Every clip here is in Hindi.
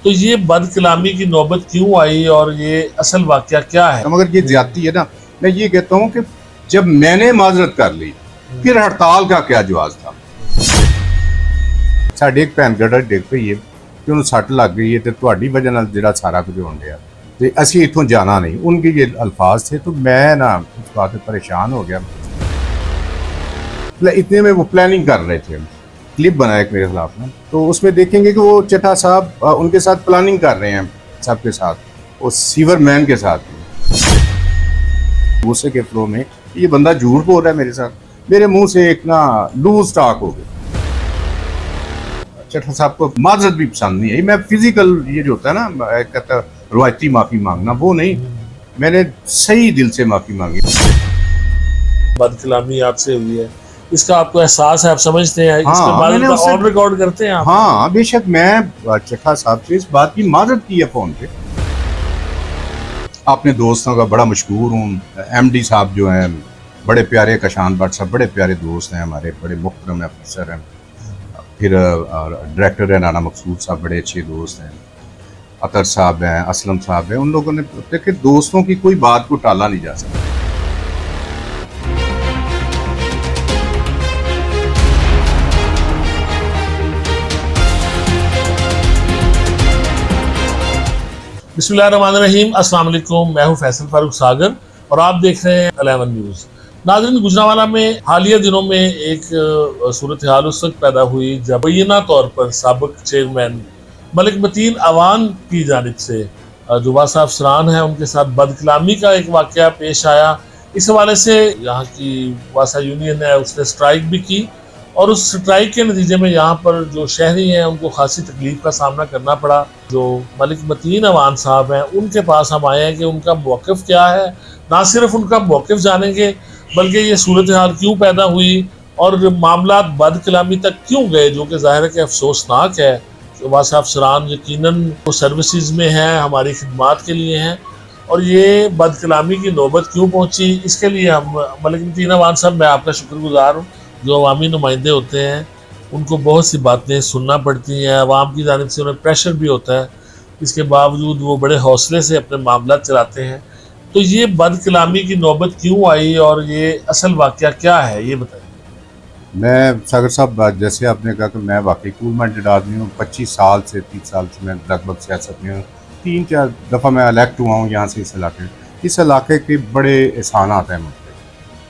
तो ये बदकलामी की नौबत क्यों आई और ये असल वाकया क्या है? मगर ये ज्यादती है ना। मैं ये कहता हूँ कि जब मैंने माजरत कर ली फिर हड़ताल का क्या जवाब था। साढ़े एक भैन गड़ा डिग पई है कि उन्हें सट लग गई है तो ਤੁਹਾਡੀ वजह ਨਾਲ ਜਿਹੜਾ सारा कुछ होने दिया तो असी इतों जाना नहीं। उनके ये अल्फाज थे तो मैं ना इस बात से परेशान हो गया। इतने में वो प्लानिंग कर रहे थे, क्लिप बनाया एक मेरे खिलाफ में, तो उसमें देखेंगे कि वो चट्टा साहब उनके साथ प्लानिंग कर रहे हैं सबके साथ, वो सीवर मैन के साथ गुस्से के फ्लो में ये बंदा झूठ बोल रहा है मेरे साथ। मेरे मुंह से एक ना लूज टॉक हो गया। चट्टा साहब को माजरत भी पसंद नहीं आई। मैं फिजिकल ये जो होता है ना कहता रवायती माफी मांगना वो नहीं, मैंने सही दिल से माफी मांगी। बदकलामी आपसे हुई है, इसका आपको एहसास है, आप समझते हैं? हाँ, इसके बाद मैंने का उससे- ऑन रिकॉर्ड करते हैं आप? हाँ बेशक, मैं चट्टा साहब से इस बात की माजरत की है फोन पे। अपने दोस्तों का बड़ा मशहूर हूँ। एमडी साहब जो हैं बड़े प्यारे, कशान भट्ट साहब बड़े प्यारे दोस्त हैं हमारे, बड़े मुहतरम अफसर हैं। फिर डायरेक्टर है नाना मकसूद साहब, बड़े अच्छे दोस्त हैं। अतर साहब हैं, असलम साहब हैं। उन लोगों ने देखिए दोस्तों की कोई बात को टाला नहीं जा सकता। बिस्मिल्लाहिर्रहमानिर्रहीम, अस्सलाम वालेकुम। मैं हूं फैसल फारूक सागर और आप देख रहे हैं 11 न्यूज़। नाज़रीन, गुजरांवाला में हालिया दिनों में एक सूरत हाल उस वक्त पैदा हुई जब मुबैना तौर पर साबिक चेयरमैन मलिक मतीन अवान की जानिब से जो वासा अफसरान है उनके साथ बदकलामी का एक वाक़या पेश आया। इस हवाले से यहाँ की वासा यूनियन है उसने स्ट्राइक भी की और उस स्ट्राइक के नतीजे में यहाँ पर जो शहरी हैं उनको खासी तकलीफ का सामना करना पड़ा। जो मलिक मतीन अवान साहब हैं उनके पास हम आए हैं कि उनका मौक़िफ़ क्या है। ना सिर्फ उनका मौक़िफ़ जानेंगे बल्कि ये सूरत हाल क्यों पैदा हुई और मामला बदकलामी तक क्यों गए, जो कि ज़ाहिर है कि अफसोसनाक है। वासा अफसरान यकीनन वो सर्विसेज में हैं, हमारी खिदमात के लिए हैं, और ये बदकलामी की नौबत क्यों पहुँची, इसके लिए हम मलिक मतीन अवान साहब, मैं आपका शुक्रगुजार हूँ। जो अवामी नुमाइंदे होते हैं उनको बहुत सी बातें सुनना पड़ती हैं, अवाम की जानिब से उन्हें प्रेशर भी होता है, इसके बावजूद वो बड़े हौसले से अपने मामला चलाते हैं। तो ये बदकलामी की नौबत क्यों आई और ये असल वाकया क्या है, ये बताइए। मैं सागर साहब, जैसे आपने कहा कि मैं वाकई कूल माइंडेड आदमी हूँ। 25 साल से 30 साल से मैं लगभग सियासत में हूँ। 3-4 दफ़ा मैं इलेक्ट हुआ हूँ यहाँ से इस इलाके के बड़े एहसान आते हैं मुझे।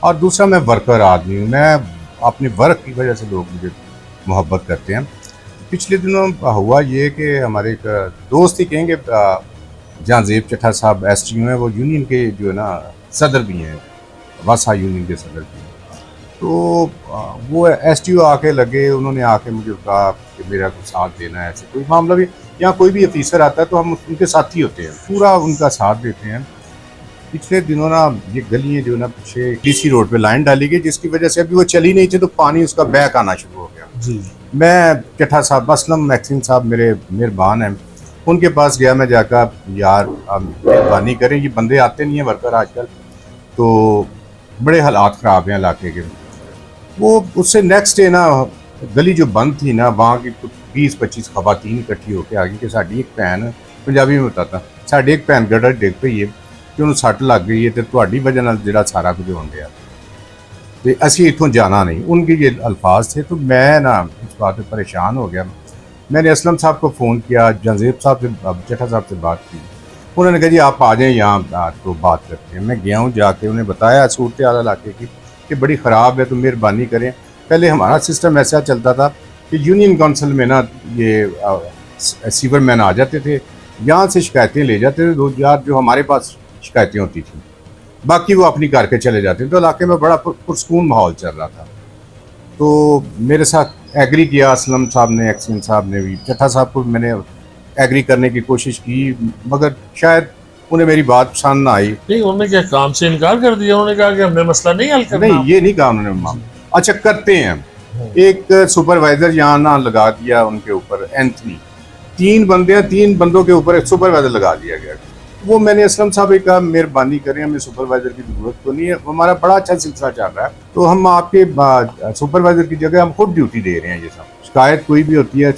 और दूसरा मैं वर्कर आदमी हूँ। मैं अपने वर्क की वजह से लोग मुझे मोहब्बत करते हैं। पिछले दिनों हुआ ये कि हमारे एक दोस्त ही कहेंगे, जहाँ जेब चट्टा साहब STU हैं, वो यूनियन के जो है ना सदर भी हैं, वासा यूनियन के सदर भी हैं। तो वो STU आके लगे, उन्होंने आके मुझे कहा कि मेरा कुछ साथ देना है। ऐसे कोई मामला भी, यहाँ कोई भी ऑफिसर आता है तो हम उनके साथी होते हैं, पूरा उनका साथ देते हैं। पिछले दिनों ना ये गलियाँ जो ना पीछे DC रोड पे लाइन डाली गई, जिसकी वजह से अभी वो चली नहीं थी तो पानी उसका बैक आना शुरू हो गया जी। मैं चट्टा साहब, असलम मैक्सिन साहब मेरे मेहरबान हैं, उनके पास गया। मैं जाकर, यार मेहरबानी करें, ये बंदे आते नहीं हैं वर्कर आजकल, तो बड़े हालात ख़राब हैं इलाके के। वो उससे नेक्स्ट डे ना गली जो बंद थी ना, वहाँ की 20-25 खवातीन इकट्ठी होकर आ गई कि साड़ी एक भैन, पंजाबी में बताता, साड़ी एक भैन गड़ा डिग पई है कि उन्हें सट लग गई है तो ਤੁਹਾਡੀ वजह ਨਾਲ ਜਿਹੜਾ सारा कुछ होने दिया तो असी इतों जाना नहीं। उनके ये अल्फाज थे तो मैं ना इस बात से परेशान हो गया। मैंने असलम साहब को फ़ोन किया, जंजेब साहब से, चट्टा साहब से बात की। उन्होंने कहा जी आप आ जाएँ यहाँ तो बात करते हैं। मैं गया हूँ, जाके उन्हें बताया सूरत हाल इलाके की कि बड़ी ख़राब है, तो मेहरबानी करें। पहले हमारा सिस्टम ऐसा चलता था कि यूनियन काउंसिल में ना ये सीवर मैन आ जाते थे, यहाँ से शिकायतें ले जाते थे 2 जो हमारे पास शिकायतें होती थी, बाकी वो अपनी करके चले जाते थे। तो इलाके में बड़ा पुरसकून माहौल चल रहा था। तो मेरे साथ एग्री किया असलम साहब ने, एक्सिन साहब ने भी। चट्टा साहब को मैंने एग्री करने की कोशिश की, मगर शायद उन्हें मेरी बात पसंद ना आई। नहीं, उन्होंने क्या काम से इनकार कर दिया? उन्होंने कहा कि हमने मसला नहीं हल करना। नहीं, ये नहीं कहा उन्होंने। अच्छा करते हैं, एक सुपरवाइजर यहाँ ना लगा दिया उनके ऊपर, एंथनी। 3 बंदे हैं, 3 बंदों के ऊपर एक सुपरवाइजर लगा दिया गया। वो मैंने असलम साहब एक कहा मेहरबानी करें, हमें सुपरवाइजर की ज़रूरत तो नहीं है, हमारा बड़ा अच्छा सिलसिला चल रहा है, तो हम आपके सुपरवाइजर की जगह हम खुद ड्यूटी दे रहे हैं। ये सब शिकायत कोई भी होती है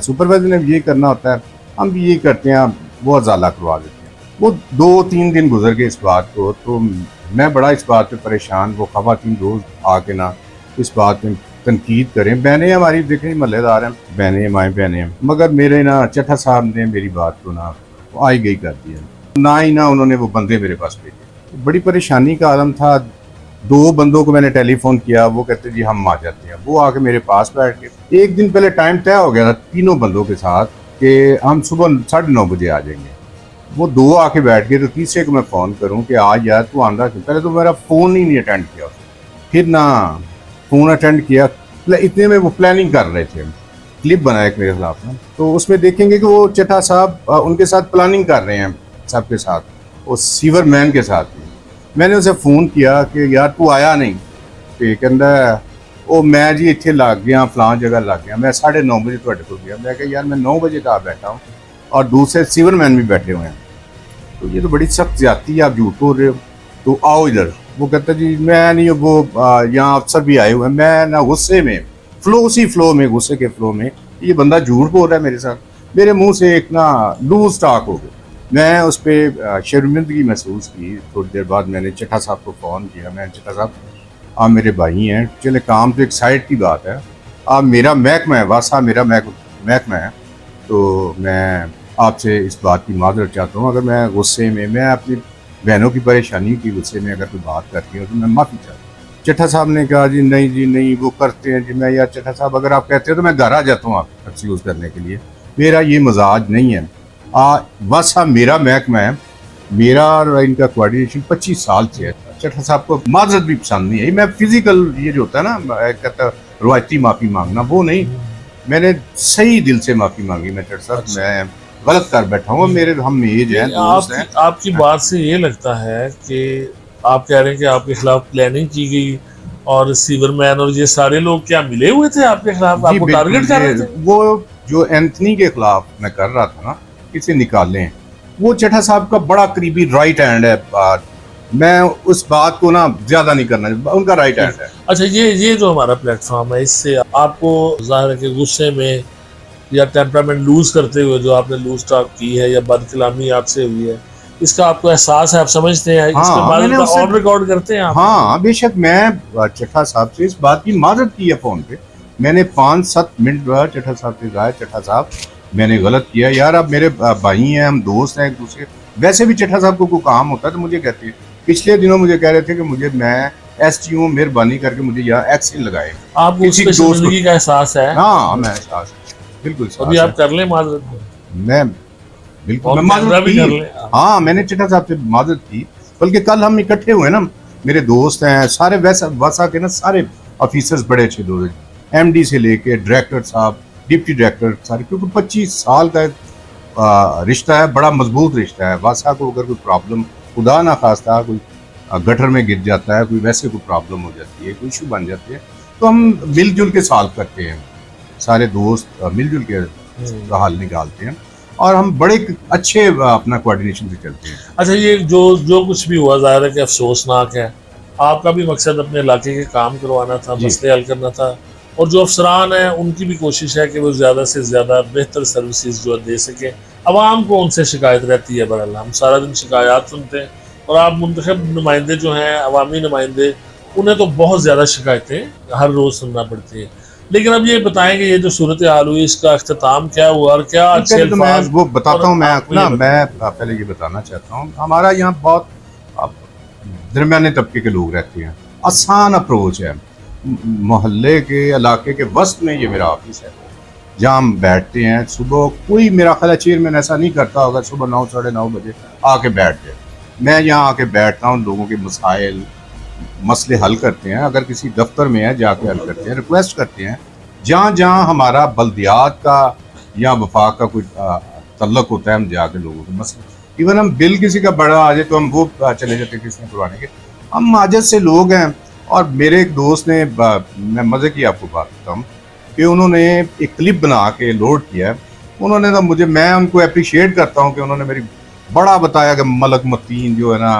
सुपरवाइजर ने ये करना होता है हम भी यही करते हैं, वो अजाला करवा देते हैं। वो 2-3 दिन गुजर गए इस बात को, तो मैं बड़ा इस बात पे परेशान। वो ख़वातीन रोज़ आके ना इस बात पे तनकीद करें। बहनें हमारी देखें महल्लेदार हैं, बहनें माएँ बहनें हैं, मगर मेरे ना चट्ठा साहब ने मेरी बात को ना आई गई कर दिया, ना ही ना उन्होंने वो बंदे मेरे पास भेजे। बड़ी परेशानी का आलम था। 2 बंदों को मैंने टेलीफोन किया, वो कहते जी हम आ जाते हैं। वो आके मेरे पास बैठ के, एक दिन पहले टाइम तय हो गया था तीनों बंदों के साथ कि हम सुबह 9:30 बजे आ जाएंगे। वो 2 आके बैठ गए, तो तीसरे को मैं फ़ोन करूं कि आज यार तू आंदा क्यों। पहले तो मेरा फ़ोन ही नहीं अटेंड किया, फिर ना फ़ोन अटेंड किया। इतने में वो प्लानिंग कर रहे थे, क्लिप बनाया एक मेरे खिलाफ ना, तो उसमें देखेंगे कि वो चट्ठा साहब उनके साथ प्लानिंग कर रहे हैं सबके साथ, वो सीवर मैन के साथ भी। मैंने उसे फ़ोन किया कि यार तू आया नहीं, तो कहता वो मैं जी इतने लग गया फलां जगह लग गया, मैं 9:30 बजे थोड़े को गया। मैं कहा यार मैं 9 बजे का बैठा हूँ और दूसरे सीवर मैन भी बैठे हुए हैं, तो ये तो बड़ी सख्त ज्यादती है, आप झूठ बोल रहे हो, तो आओ इधर। वो कहता जी मैं नहीं, वो यहाँ अफसर भी आए हुए हैं। मैं ना गुस्से में उसी फ्लो में, गुस्से के फ्लो में ये बंदा झूठ बोल रहा है मेरे साथ। मेरे मुंह से एक ना लूज टॉक हो गया। मैं उस पर शर्मिंदगी महसूस की। थोड़ी देर बाद मैंने चट्ठा साहब को फ़ोन किया। मैं चट्ठा साहब आप मेरे भाई हैं, चले काम तो एक साइड की बात है, आप मेरा महकमा है, वासा मेरा महकमा है, तो मैं आपसे इस बात की माजरत चाहता हूँ। अगर मैं गुस्से में, मैं अपनी बहनों की परेशानी की गुस्से में अगर कोई बात करती हूँ तो मैं माफ़ी चाहता हूँ। चट्ठा साहब ने कहा जी नहीं वो करते हैं जी। मैं यार चट्ठा साहब अगर आप कहते हो तो मैं घर आ जाता हूँ आप एक्सक्यूज़ करने के लिए, मेरा ये मजाज नहीं है। वासा मेरा महकमा है, मेरा और इनका कोऑर्डिनेशन 25 साल से है। चट्ठा साहब को माजरत भी पसंद नहीं है। मैं फिजिकल ये जो होता है ना, कहता रवायती माफ़ी मांगना, वो नहीं, मैंने सही दिल से माफ़ी मांगी। मैं चट्ठा साहब मैं गलत कर बैठा हूँ, मेरे हम एज हैं, दोस्त हैं। आपकी बात से ये लगता है कि आप कह रहे हैं कि आपके खिलाफ प्लानिंग की गई और सीवरमैन और ये सारे लोग क्या मिले हुए थे आपके खिलाफ, आपको टारगेट कर रहे थे? वो जो एंथनी के खिलाफ मैं कर रहा था ना, इसे निकालें, वो चट्ठा साहब का बड़ा करीबी राइट हैंड है। मैं उस बात को ना ज्यादा नहीं करना, उनका राइट हैंड है। अच्छा, ये जो हमारा प्लेटफॉर्म है, इससे आपको जाहिर है कि गुस्से में या टेम्परामेंट लूज करते हुए जो आपने लूज टॉक की है या बदकलामी आपसे हुई है, इसका आपको एहसास है, आप समझते हैं? हाँ, मैंने ऑन रिकॉर्ड करते हैं आप? हाँ बेशक, मैं चट्ठा साहब से इस बात की माजरत की है फ़ोन पे। मैंने 5-7 मिनट बाद चट्ठा साहब से कहा, चट्ठा साहब मैंने गलत किया यार, आप मेरे भाई हैं, हम दोस्त हैं एक दूसरे। वैसे भी चट्ठा साहब को कोई काम होता है तो मुझे कहते हैं। पिछले दिनों मुझे कह रहे थे कि मैं STO मेहरबानी करके मुझे यहाँ एक्शन लगाए। आपको उसकी जिंदगी का एहसास है? हाँ, मैं एहसास है, बिल्कुल। अभी आप कर लें माजरत? मैं बिल्कुल मैं माजरत की। हाँ, मैंने चट्ठा साहब से माजरत की, बल्कि कल हम इकट्ठे हुए ना, मेरे दोस्त हैं सारे, वैसा के ना सारे ऑफिसर्स बड़े अच्छे दोस्त, MD से लेके डायरेक्टर साहब, डिप्टी डायरेक्टर सारे, क्योंकि 25 साल का रिश्ता है, बड़ा मजबूत रिश्ता है। वासा को अगर कोई प्रॉब्लम, खुदा ना खास्ता कोई गटर में गिर जाता है, कोई वैसे कोई प्रॉब्लम हो जाती है, कोई इशू बन जाती है, तो हम मिलजुल के सॉल्व करते हैं। सारे दोस्त मिलजुल के हल निकालते हैं और हम बड़े अच्छे अपना कोऑर्डिनेशन से चलते हैं। अच्छा, ये जो कुछ भी हुआ जाहिर है कि अफसोसनाक है। आपका भी मकसद अपने इलाके के काम करवाना था, मसले हल करना था, और जो अफसरान हैं उनकी भी कोशिश है कि वो ज़्यादा से ज़्यादा बेहतर सर्विसेज जो दे सकें। आवाम को उनसे शिकायत रहती है, बहरहाल हम सारा दिन शिकायत सुनते हैं, और आप मुंतखब नुमाइंदे जो हैं, अवामी नुमाइंदे, उन्हें तो बहुत ज़्यादा शिकायतें हर रोज़ सुनना पड़ती है। लेकिन अब ये बताएंगे, ये जो सूरत हाल हुई, इसका अख्ताम क्या हुआ और क्या अच्छे अल्फाज? वो बताता हूँ मैं पहले ये बताना चाहता हूँ, हमारा यहाँ बहुत दरमियाने तबके के लोग रहते हैं। आसान अप्रोच है, मोहल्ले के इलाके के वस्त में ये मेरा ऑफिस है, जहाँ हम बैठते हैं। सुबह कोई, मेरा ख्याल है चेयरमैन ऐसा नहीं करता होगा सुबह 9 साढ़े 9 बजे आके बैठ जाए। मैं यहाँ आके बैठता हूँ, लोगों के मसाइल मसले हल करते हैं। अगर किसी दफ्तर में है जाके हल करते हैं, रिक्वेस्ट करते हैं। जहाँ जहाँ हमारा बल्दियात का या वफाक का कोई तल्लक होता है, हम जाके लोगों के मसले, इवन हम बिल किसी का बड़ा आ जाए तो हम वो चले जाते हैं किसने करवाने के। हम माजत से लोग हैं। और मेरे एक दोस्त ने, मैं मज़े की आपको बात बताऊँ कि उन्होंने एक क्लिप बना के लोड किया है। उन्होंने ना मुझे, मैं उनको अप्रिशिएट करता हूँ कि उन्होंने मेरी बड़ा बताया कि मलक मतीन जो है ना,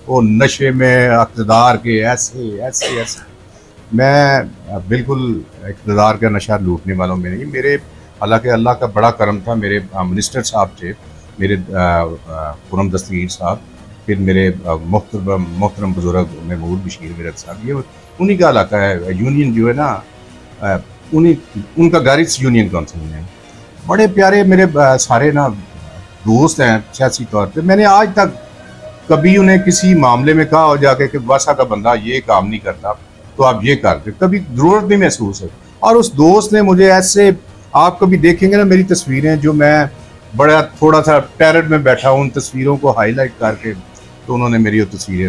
वो नशे में इक़्तिदार के ऐसे। मैं बिल्कुल इक़्तिदार का नशा लूटने वालों में नहीं। मेरे हालांकि अल्लाह का बड़ा करम था, मेरे मिनिस्टर साहब थे, मेरे पूरम दस्तगीर साहब, फिर मेरे मोहतरम बुजुर्ग महमूद बशीर मेरठ साहब, ये उन्हीं का इलाका है। यूनियन जो है ना, उन्हीं उनका घर इस यूनियन काउंसिल में है। बड़े प्यारे मेरे सारे ना दोस्त हैं सियासी तौर पे। मैंने आज तक कभी उन्हें किसी मामले में कहा हो जाके कि वासा का बंदा ये काम नहीं करता तो आप ये कर दे, कभी ज़रूरत नहीं महसूस है। और उस दोस्त ने मुझे ऐसे, आप कभी देखेंगे ना मेरी तस्वीरें जो मैं बड़ा थोड़ा सा टेरेट में बैठा हूँ, उन तस्वीरों को हाईलाइट करके तो उन्होंने मेरी वो तस्वीरें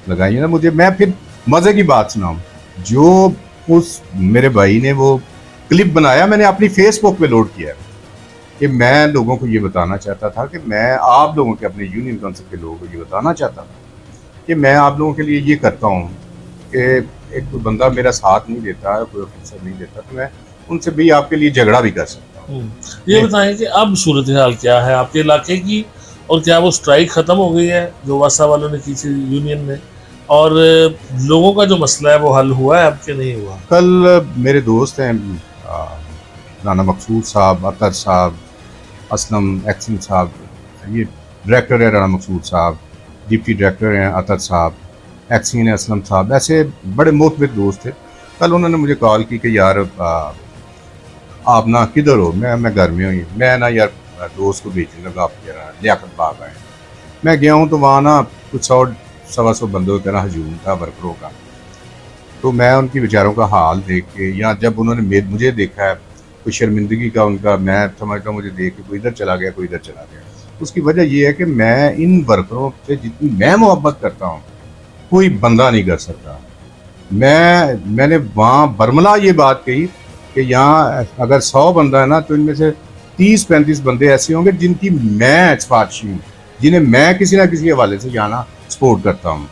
लगाई है ना मुझे। मैं फिर मज़े की बात सुनाऊँ, जो उस मेरे भाई ने वो क्लिप बनाया, मैंने अपनी फेसबुक पे लोड किया कि मैं लोगों को ये बताना चाहता था कि मैं आप लोगों के, अपने यूनियन काउंसिल के लोगों को ये बताना चाहता था कि मैं आप लोगों के लिए ये करता हूँ कि एक कोई बंदा मेरा साथ नहीं देता, कोई ऑफिसर नहीं देता, तो मैं उनसे भी आपके लिए झगड़ा भी कर सकता हूँ। ये बताएं कि अब सूरत हाल क्या है आपके इलाके की, और क्या वो स्ट्राइक ख़त्म हो गई है जो वासा वालों ने की थी यूनियन में, और लोगों का जो मसला है वो हल हुआ है अब कि नहीं हुआ? कल मेरे दोस्त हैं राना मकसूद साहब, अतर साहब, असलम एक्सिन साहब, ये डायरेक्टर है राना मकसूद साहब, डिप्टी डायरेक्टर हैं अतर साहब, एक्सिन है असलम साहब, ऐसे बड़े मोहतबर दोस्त थे। कल उन्होंने मुझे कॉल की कि यार आप ना किधर हो? मैं घर में हूँ। मैं ना यार दोस्त को भेजने लगा, आप जरा लियाकत बाग आए। मैं गया हूँ तो वहाँ ना कुछ 100-125 बंदों का ना हजूम था वर्करों का। तो मैं उनकी बेचारों का हाल देख के, या जब उन्होंने मुझे देखा है, कोई शर्मिंदगी का उनका, मैं समझता मुझे देख के कोई इधर चला गया, कोई इधर चला गया। उसकी वजह ये है कि मैं इन वर्करों से जितनी मैं मोहब्बत करता हूँ कोई बंदा नहीं कर सकता। मैंने वहाँ बरमला ये बात कही कि यहाँ अगर 100 बंदा है ना, तो इनमें से 30-35 बंदे ऐसे होंगे जिनकी मैं सिफारिशी हूँ, जिन्हें मैं किसी ना किसी हवाले से यहाँ सपोर्ट करता हूँ।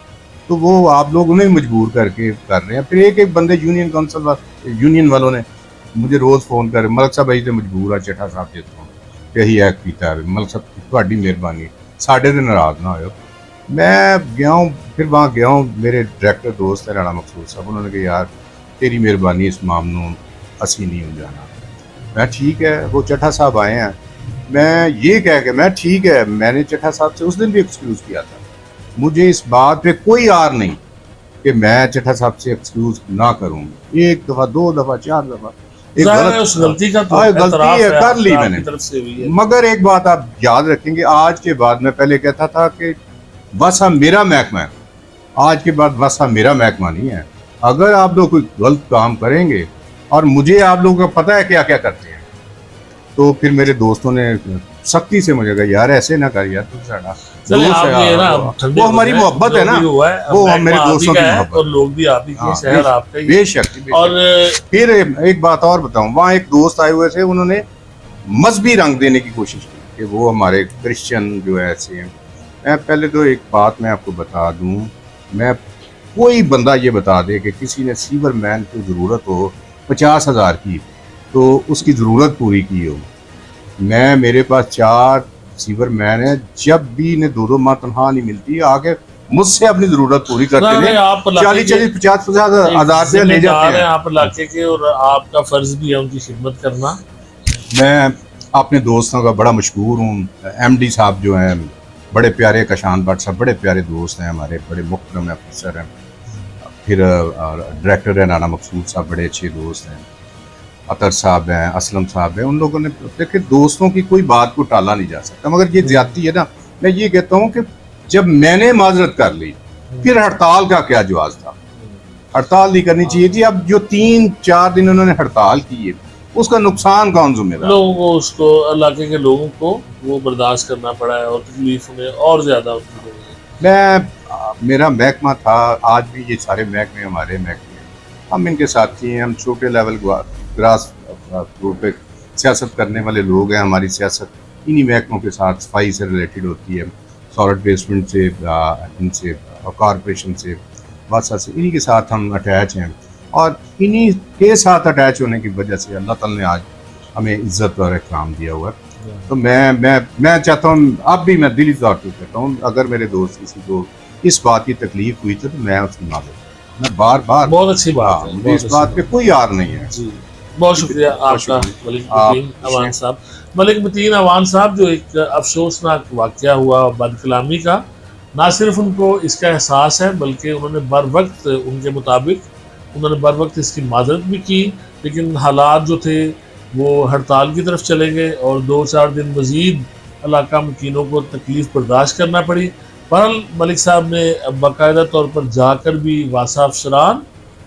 तो वो आप लोग उन्हें मजबूर करके कर रहे हैं। फिर एक बंदे यूनियन वालों ने मुझे रोज़ फ़ोन कर, मलक साहब अभी तो मजबूर है, चट्ठा साहब देता हूँ यही एक पीता है, मलक साहब थोड़ी मेहरबानी, साढ़े से नाराज़ ना हो। मैं गया हूँ, फिर वहाँ गया हूँ, मेरे डायरेक्टर दोस्त है राना मकसूद साहब, उन्होंने कहा यार तेरी मेहरबानी, इस मामलों असी नहीं हो जाना। मैं ठीक है, वो चट्ठा साहब आए हैं, मैं ये कह के मैं ठीक है, मैंने चट्ठा साहब से उस दिन भी एक्सक्यूज़ किया था, मुझे इस बात पे कोई आर नहीं कि मैं चट्ठा साहब से एक्सक्यूज़ ना करूँ। 1 दफ़ा 2 दफ़ा 4 दफ़ा एक गलती का तो गलती है, कर ली मैंने। तरफ से भी है। मगर एक बात आप याद रखेंगे, आज के बाद, मैं पहले कहता था कि बस हम मेरा महकमा है, आज के बाद बस हम मेरा महकमा नहीं है। अगर आप लोग कोई गलत काम करेंगे और मुझे आप लोगों को पता है क्या क्या करते हैं, तो फिर मेरे दोस्तों ने सख्ती से मुझे कहा यार ऐसे ना कर यार, तुम साड़ा वो हमारी मोहब्बत है ना, वो हम मेरे दोस्तों की मोहब्बत, और लोग भी आप ही के, शहर आपका ही। बेशक। और फिर एक बात और बताऊं, वहाँ एक दोस्त आए हुए थे, उन्होंने मजहबी रंग देने की कोशिश की कि वो हमारे क्रिश्चियन जो है ऐसे हैं। मैं पहले तो एक बात मैं आपको बता दूं, मैं कोई बंदा ये बता दे कि किसी ने सीवर मैन की ज़रूरत हो 50,000 की, तो उसकी ज़रूरत पूरी की हो, मैं मेरे पास 4 सीवर मैन है, जब भी इन्हें 2-2 माह तनख्वाह नहीं मिलती, आगे मुझसे अपनी ज़रूरत पूरी करते हैं, 40-50 हज़ार रुपया ले जाते हैं। आप इलाके के, और आपका फ़र्ज भी है उनकी खिदमत करना। मैं अपने दोस्तों का बड़ा मशहूर हूँ, MD साहब जो हैं बड़े प्यारे, कशान भट्ट साहब बड़े प्यारे दोस्त हैं हमारे, बड़े मुख्तरम अफसर हैं। फिर डायरेक्टर है राना मकसूद साहब, बड़े अच्छे दोस्त हैं। अतर साहब हैं, असलम साहब हैं। उन लोगों ने देखिए, दोस्तों की कोई बात को टाला नहीं जा सकता, मगर ये ज्यादती है ना। मैं ये कहता हूँ कि जब मैंने माजरत कर ली, फिर हड़ताल का क्या जवाब था? हड़ताल नहीं करनी चाहिए थी। अब जो 3-4 दिन उन्होंने हड़ताल की है, उसका नुकसान कौन जिम्मेदार? लोगों को, उसको, इलाके के लोगों को वो बर्दाश्त करना पड़ा है, और तकलीफ उन्हें और ज्यादा होती है। मेरा महकमा था, आज भी ये सारे महकमे हमारे महकमे, हम इनके साथी हैं, हम छोटे लेवल ग्रास रूट पे सियासत करने वाले लोग हैं। हमारी सियासत इन्हीं महकमों के साथ सफाई से रिलेटेड होती है, सॉलिड बेसमेंट से, इनसे, कॉरपोरेशन से, वासा से, इन्हीं के साथ हम अटैच हैं। और इन्हीं के साथ अटैच होने की वजह से अल्लाह ताला ने आज हमें इज्जत और इकराम दिया हुआ है। तो मैं चाहता हूँ, अब भी मैं दिली तौर पर कहता हूँ, अगर मेरे दोस्त किसी को इस बात की तकलीफ हुई तो मैं उसकी माफी, मैं बार बार, बहुत अच्छी बात है, मुझे इस बात पे कोई यार नहीं है। बहुत शुक्रिया बहुत आपका शुक्रिया। मलिक आप मतीन अवान साहब। मलिक मतीन अवान साहब, जो एक अफसोसनाक वाक़या हुआ बदकलामी का, ना सिर्फ उनको इसका एहसास है बल्कि उन्होंने बर वक्त, उनके मुताबिक उन्होंने बर वक्त इसकी माजरत भी की, लेकिन हालात जो थे वो हड़ताल की तरफ चले गए और 2-4 दिन मज़ीद इलाका मकीनों को तकलीफ़ बर्दाश्त करना पड़ी। बहरहाल मलिक साहब ने बाकायदा तौर पर जाकर भी वासा अफसरान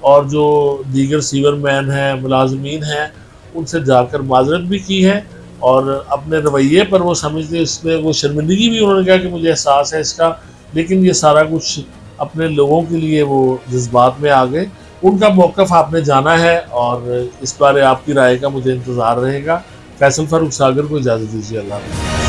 और जो दीगर सीवर मैन हैं, मुलाजमीन हैं, उनसे जाकर माजरत भी की है और अपने रवैये पर वो समझते, इसमें वो शर्मिंदगी भी उन्होंने कहा कि मुझे एहसास है इसका, लेकिन ये सारा कुछ अपने लोगों के लिए वो जज्बात में आ गए। उनका मौक़िफ़ आपने जाना है और इस बारे आपकी राय का मुझे इंतज़ार रहेगा। फैसल फारूक सागर को इजाज़त दीजिए। अल्लाह हाफ़िज़।